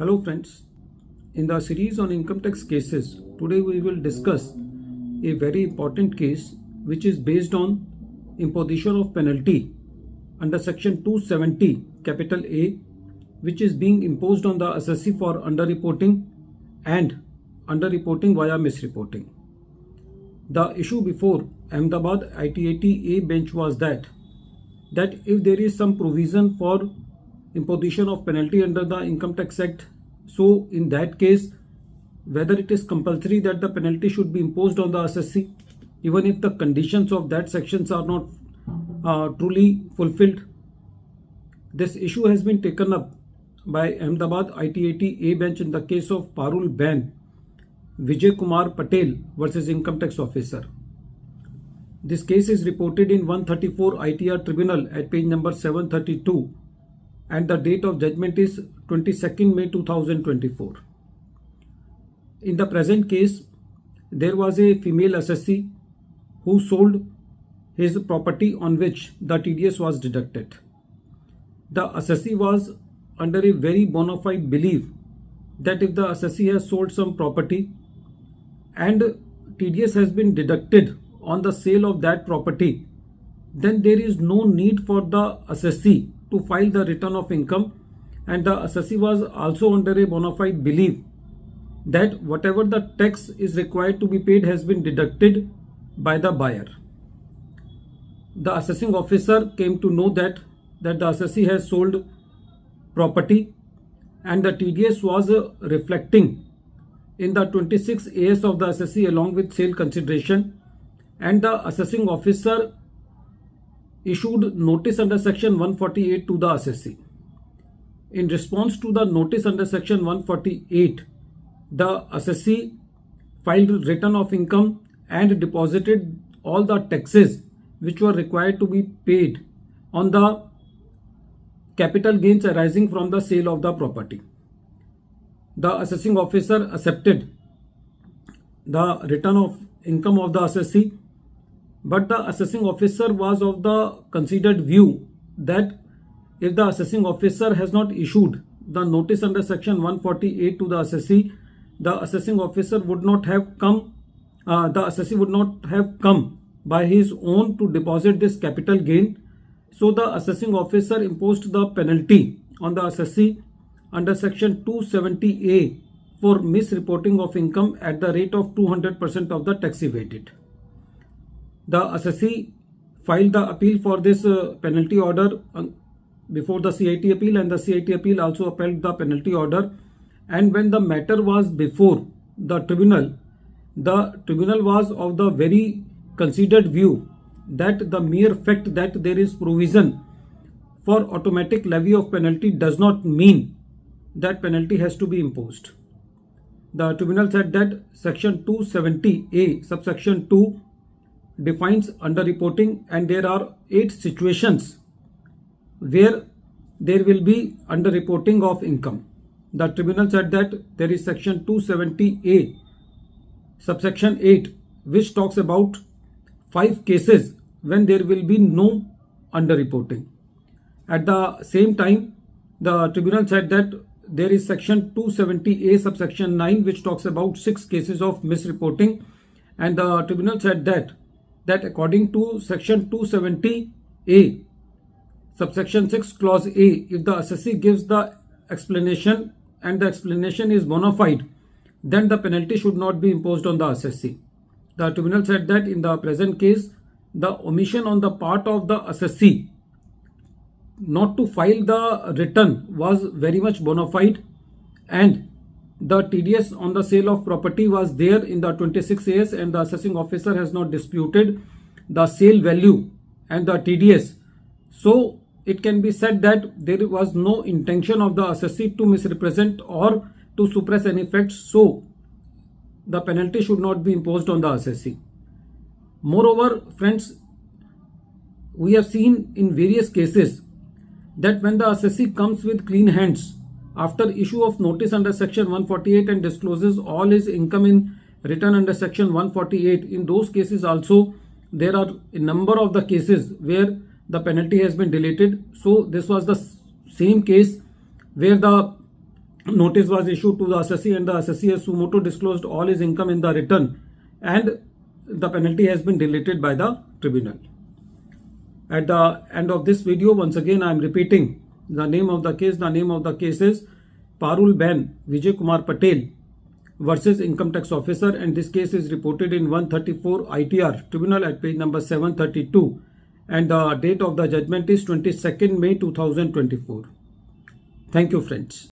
Hello friends, in the series on income tax cases, today we will discuss a very important case which is based on imposition of penalty under section 270 capital A, which is being imposed on the assessee for underreporting and underreporting via misreporting. The issue before Ahmedabad ITAT A bench was that if there is some provision for imposition of penalty under the Income Tax Act, so in that case, whether it is compulsory that the penalty should be imposed on the assessee, even if the conditions of that sections are not truly fulfilled. This issue has been taken up by Ahmedabad ITAT A bench in the case of Parul Ben, Vijay Kumar Patel versus Income Tax Officer. This case is reported in 134 ITR Tribunal at page number 732 and the date of judgment is 22nd May 2024. In the present case, there was a female assessee who sold his property on which the TDS was deducted. The assessee was under a very bona fide belief that if the assessee has sold some property and TDS has been deducted on the sale of that property, then there is no need for the assessee to file the return of income, and the assessee was also under a bona fide belief that whatever the tax is required to be paid has been deducted by the buyer. The assessing officer came to know that the assessee has sold property and the TDS was reflecting in the 26 AS of the assessee along with sale consideration, and the assessing officer issued notice under section 148 to the assessee. In response to the notice under section 148, the assessee filed return of income and deposited all the taxes which were required to be paid on the capital gains arising from the sale of the property. The assessing officer accepted the return of income of the assessee, but the assessing officer was of the considered view that if the assessing officer has not issued the notice under section 148 to the assessee, the assessing officer would not have come, the assessee would not have come by his own to deposit this capital gain. So the assessing officer imposed the penalty on the assessee under section 270A for misreporting of income at the rate of 200% of the tax evaded. The assessee filed the appeal for this penalty order before the CIT appeal, and the CIT appeal also upheld the penalty order. And when the matter was before the tribunal was of the very considered view that the mere fact that there is provision for automatic levy of penalty does not mean that penalty has to be imposed. The tribunal said that section 270A subsection 2 defines underreporting, and there are 8 situations where there will be underreporting of income. The tribunal said that there is section 270A subsection 8 which talks about 5 cases when there will be no underreporting. At the same time, the tribunal said that there is section 270A subsection 9 which talks about 6 cases of misreporting, and the tribunal said that according to section 270A subsection 6 clause A, if the assessee gives the explanation and the explanation is bona fide, then the penalty should not be imposed on the assessee. The tribunal said that in the present case, the omission on the part of the assessee not to file the return was very much bona fide, and the TDS on the sale of property was there in the 26 AS, and the assessing officer has not disputed the sale value and the TDS. So it can be said that there was no intention of the assessee to misrepresent or to suppress any facts, so the penalty should not be imposed on the assessee. Moreover, friends, we have seen in various cases that when the assessee comes with clean hands after issue of notice under section 148 and discloses all his income in return under section 148, in those cases also there are a number of the cases where the penalty has been deleted. So this was the same case where the Notice was issued to the assessee and the assessee has suo motu disclosed all his income in the return and the penalty has been deleted by the tribunal. At the end of this video, once again I am repeating the name of the case. The name of the case is Parul Ben Vijay Kumar Patel versus Income Tax Officer, and this case is reported in 134 ITR Tribunal at page number 732, and the date of the judgment is 22nd May 2024. Thank you, friends.